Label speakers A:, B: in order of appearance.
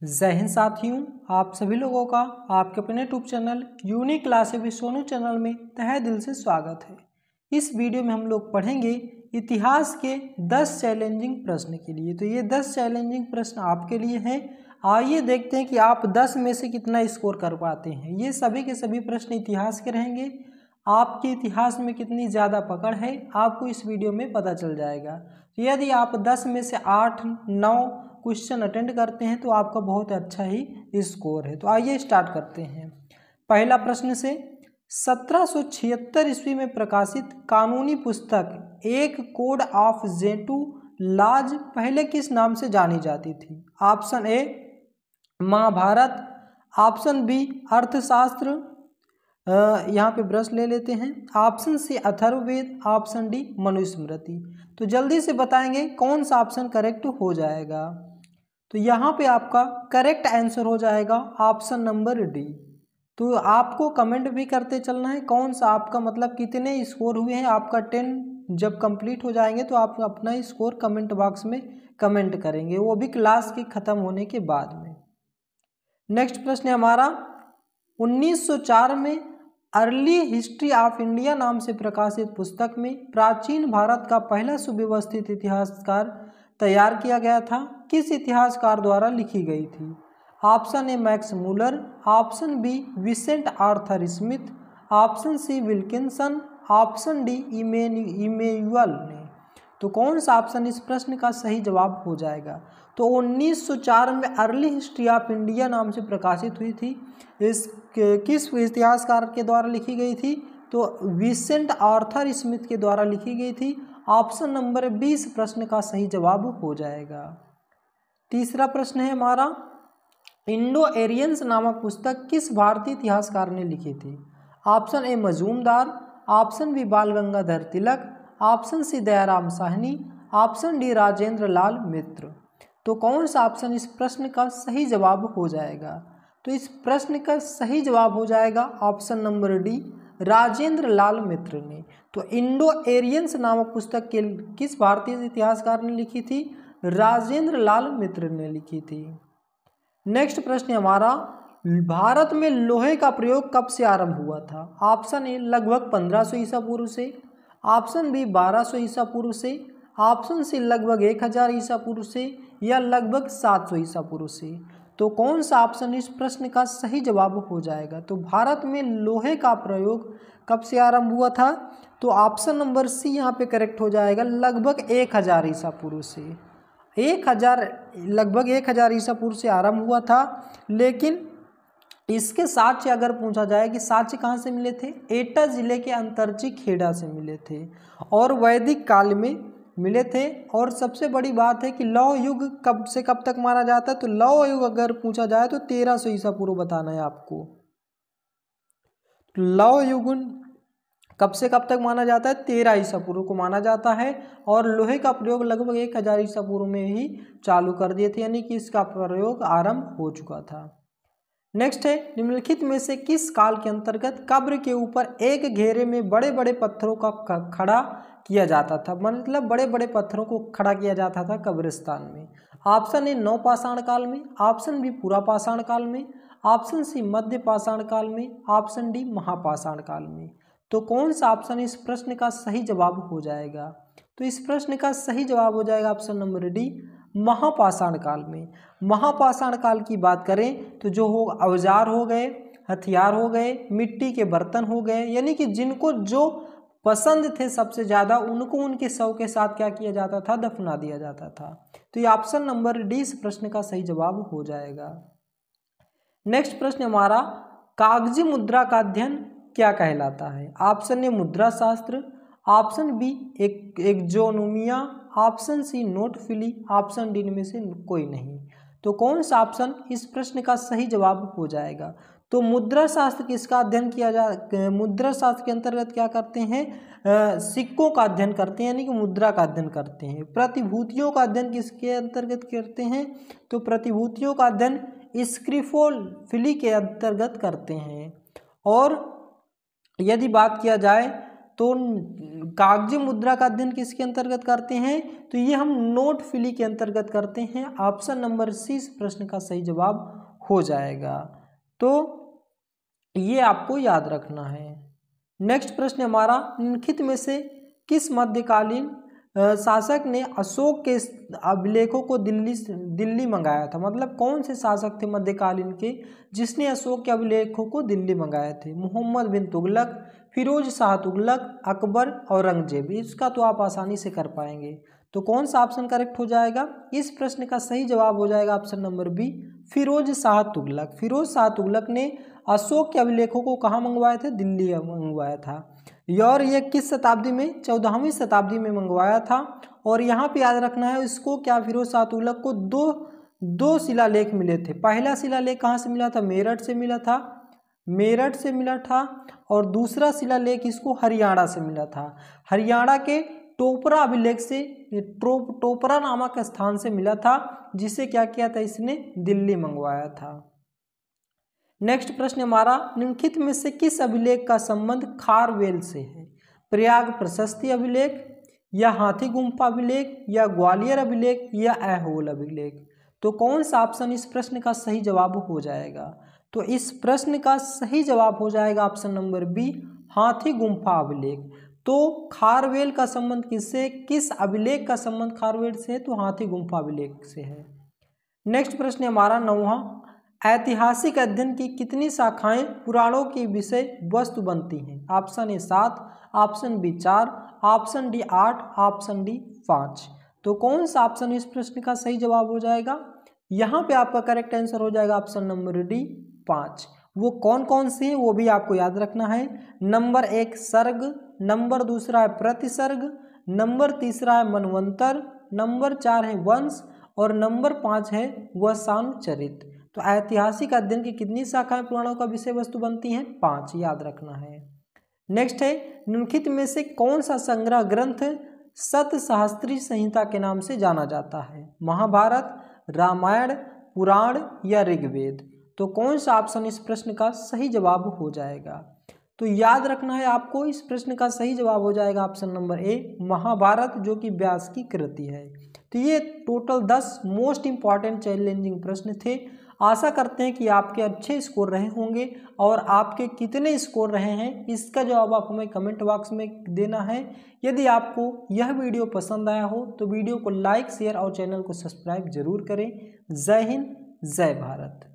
A: जय हिंद साथियों, आप सभी लोगों का आपके अपने YouTube channel unique classes with Sonu channel में तहे दिल से स्वागत है। इस वीडियो में हम लोग पढ़ेंगे इतिहास के 10 चैलेंजिंग प्रश्न के लिए। तो ये 10 चैलेंजिंग प्रश्न आपके लिए हैं। आइए देखते हैं कि आप 10 में से कितना स्कोर कर पाते हैं। ये सभी के सभी प्रश्न इतिहास के रहेंगे। आपके इतिहास में कितनी ज़्यादा पकड़ है आपको इस वीडियो में पता चल जाएगा। तो यदि आप 10 में से 8-9 क्वेश्चन अटेंड करते हैं तो आपका बहुत अच्छा ही स्कोर है। तो आइए स्टार्ट करते हैं। पहला प्रश्न से 1776 ईस्वी में प्रकाशित कानूनी पुस्तक एक कोड ऑफ जेंटू लॉज पहले किस नाम से जानी जाती थी? Option A Mahabharat, option B Arthashastra, यहाँ पे ब्रश ले लेते हैं, option C Atharvaveda, option D Manusmriti. तो जल्दी से बताएंगे कौन सा ऑप्शन करेक्ट हो जाएगा। तो यहाँ पे आपका करेक्ट आंसर हो जाएगा ऑप्शन नंबर डी। तो आपको कमेंट भी करते चलना है कौन सा आपका मतलब कितने स्कोर हुए हैं। आपका 10 जब कंप्लीट हो जाएंगे तो आप अपना स्कोर कमेंट बॉक्स में कमेंट करेंगे, वो भी क्लास के ख़त्म होने के बाद में। नेक्स्ट प्रश्न है हमारा 1904 में अर्ली हिस्ट्री ऑफ इंडिया नाम से प्रकाशित पुस्तक में प्राचीन भारत का पहला सुव्यवस्थित इतिहासकार तैयार किया गया था, किस इतिहासकार द्वारा लिखी गई थी? Option A Max Muller, option B Vincent Arthur Smith, option C Wilkinson, option D Emmanuel ने। तो कौन सा ऑप्शन इस प्रश्न का सही जवाब हो जाएगा? तो 1904 में अर्ली हिस्ट्री ऑफ इंडिया नाम से प्रकाशित हुई थी। इस किस इतिहासकार के द्वारा लिखी गई थी? तो विसेंट आर्थर स्मिथ के द्वारा लिखी गई थी। ऑप्शन नंबर 20 प्रश्न का सही जवाब हो जाएगा। तीसरा प्रश्न है हमारा इंडो एरियंस नामक पुस्तक किस भारतीय इतिहासकार ने लिखी थी? Option A Majumdar, option B Bal Gangadhar Tilak, option C Dayaram Sahni, option D Rajendra Lal Mitra. तो कौन सा ऑप्शन इस प्रश्न का सही जवाब हो जाएगा? तो इस प्रश्न का सही जवाब हो जाएगा option number D Rajendra Lal मित्र ने। तो इंडो एरियंस नामक पुस्तक के किस भारतीय इतिहासकार ने लिखी थी? राजेंद्र लाल मित्र ने लिखी थी। नेक्स्ट प्रश्न हमारा भारत में लोहे का प्रयोग कब से आरंभ हुआ था? ऑप्शन ए लगभग 1500 ईसा पूर्व से, ऑप्शन बी 1200 ईसा पूर्व से, ऑप्शन सी लगभग 1000 ईसा पूर्व से या लगभग 700 ईसा पूर्व से। तो कौन सा ऑप्शन इस प्रश्न का सही जवाब हो जाएगा? तो भारत में लोहे का प्रयोग कब से आरंभ हुआ था? तो ऑप्शन नंबर सी यहाँ पे करेक्ट हो जाएगा, लगभग 1000 ईसा पूर्व से। 1000 लगभग 1000 ईसा पूर्व से आरंभ हुआ था। लेकिन इसके साक्ष्य अगर पूछा जाए कि साक्ष्य कहाँ से मिले थे? एटा जिले के अंतर्ची खेड़ा से मिले थे और वैदिक काल में मिले थे। और सबसे बड़ी बात है कि लौह युग कब से कब तक माना जाता है? तो लौह युग अगर पूछा जाए तो 1300 ईसा पूर्व बताना है आपको। लौह युग कब से कब तक माना जाता है? 13 ईसा पूर्व को माना जाता है। और लोहे का प्रयोग लगभग 1000 ईसा पूर्व में ही चालू कर दिए थे, यानी कि इसका प्रयोग आरंभ हो चुका था। नेक्स्ट है निम्नलिखित में से किस काल के अंतर्गत कब्र के ऊपर एक घेरे में बड़े बड़े पत्थरों का खड़ा किया जाता था? मतलब बड़े बड़े पत्थरों को खड़ा किया जाता था कब्रिस्तान में। ऑप्शन ए नवपाषाण काल में, ऑप्शन बी पुरापाषाण काल में, ऑप्शन सी मध्य पाषाण काल में, ऑप्शन डी महापाषाण काल में। तो कौन सा ऑप्शन इस प्रश्न का सही जवाब हो जाएगा? तो इस प्रश्न का सही जवाब हो जाएगा ऑप्शन नंबर डी महापाषाण काल में। महापाषाण काल की बात करें तो जो हो औजार हो गए, हथियार हो गए, मिट्टी के बर्तन हो गए, यानी कि जिनको जो पसंद थे सबसे ज़्यादा उनको उनके शव के साथ क्या किया जाता था? दफना दिया जाता था। तो ये ऑप्शन नंबर डी इस प्रश्न का सही जवाब हो जाएगा। नेक्स्ट प्रश्न हमारा कागजी मुद्रा का अध्ययन क्या कहलाता है? ऑप्शन ए मुद्रा शास्त्र, option B exonumia, option C notaphily, option D में से कोई नहीं। तो कौन सा ऑप्शन इस प्रश्न का सही जवाब हो जाएगा? तो मुद्रा शास्त्र किसका अध्ययन किया मुद्रा शास्त्र के अंतर्गत क्या करते हैं? सिक्कों का अध्ययन करते हैं, यानी कि मुद्रा का अध्ययन करते हैं। प्रतिभूतियों का अध्ययन किसके अंतर्गत करते हैं? तो प्रतिभूतियों का अध्ययन स्क्रिप्टोफिली के अंतर्गत करते हैं। और यदि बात किया जाए तो कागजी मुद्रा का अध्ययन किसके अंतर्गत करते हैं, तो ये हम नोट फिली के अंतर्गत करते हैं। ऑप्शन नंबर सी इस प्रश्न का सही जवाब हो जाएगा, तो ये आपको याद रखना है। नेक्स्ट प्रश्न हमारा, निम्नलिखित में से किस मध्यकालीन शासक ने अशोक के अभिलेखों को दिल्ली मंगाया था, मतलब कौन से शासक थे मध्यकालीन के जिसने अशोक के अभिलेखों को दिल्ली मंगाए थे। मोहम्मद बिन तुगलक, फिरोज शाह तुगलक, अकबर, औरंगजेब। इसका तो आप आसानी से कर पाएंगे, तो कौन सा ऑप्शन करेक्ट हो जाएगा। इस प्रश्न का सही जवाब हो जाएगा option number B, Firoz Shah Tughlaq. Firoz Shah Tughlaq ने अशोक के अभिलेखों को कहाँ मंगवाए थे, दिल्ली मंगवाया था। और ये किस शताब्दी में, 14वीं शताब्दी में मंगवाया था। और यहाँ पे याद रखना है इसको, क्या फिरोज शाह तुगलक को दो शिलालेख मिले थे। पहला शिलालेख कहाँ से मिला था, मेरठ से मिला था, और दूसरा शिलालेख इसको हरियाणा से मिला था। हरियाणा के टोपरा अभिलेख से, टोपरा नामक स्थान से मिला था, जिसे क्या किया था, इसने दिल्ली मंगवाया था। नेक्स्ट प्रश्न हमारा, निम्नलिखित में से किस अभिलेख का संबंध खारवेल से है। प्रयाग प्रशस्ति अभिलेख, या हाथी गुम्फा अभिलेख, या ग्वालियर अभिलेख, या ऐहोल अभिलेख। तो कौन सा ऑप्शन इस प्रश्न का सही जवाब हो जाएगा, तो इस प्रश्न का सही जवाब हो जाएगा ऑप्शन नंबर बी, हाथी गुम्फा अभिलेख। तो खारवेल का संबंध किससे, किस अभिलेख का संबंध खारवेल से है, तो हाथी गुम्फा अभिलेख से है। नेक्स्ट प्रश्न हमारा 9वां, ऐतिहासिक अध्ययन की कितनी शाखाएं पुराणों की विषय वस्तु बनती हैं। Option A 7, option B 4, option D 8, option D 5। तो कौन सा ऑप्शन इस प्रश्न का सही जवाब हो जाएगा। यहाँ पे आपका करेक्ट आंसर हो जाएगा ऑप्शन नंबर डी 5। वो कौन कौन से हैं वो भी आपको याद रखना है। नंबर 1 सर्ग, नंबर 2 है प्रतिसर्ग, नंबर 3 है मनवंतर, नंबर 4 है वंश, और नंबर 5 है वसानुचरित। तो ऐतिहासिक अध्ययन की कितनी शाखाएं पुराणों का विषय वस्तु बनती हैं, 5, याद रखना है। नेक्स्ट है, निम्नलिखित में से कौन सा संग्रह ग्रंथ सतसहस्त्री संहिता के नाम से जाना जाता है। महाभारत, रामायण, पुराण, या ऋग्वेद। तो कौन सा ऑप्शन इस प्रश्न का सही जवाब हो जाएगा। तो याद रखना है आपको, इस प्रश्न का सही जवाब हो जाएगा ऑप्शन नंबर ए, महाभारत, जो कि व्यास की कृति है। तो ये टोटल 10 मोस्ट इंपॉर्टेंट चैलेंजिंग प्रश्न थे। आशा करते हैं कि आपके अच्छे स्कोर रहे होंगे, और आपके कितने स्कोर रहे हैं इसका जवाब आप हमें कमेंट बॉक्स में देना है। यदि आपको यह वीडियो पसंद आया हो तो वीडियो को लाइक, शेयर और चैनल को सब्सक्राइब जरूर करें। जय हिंद, जय भारत।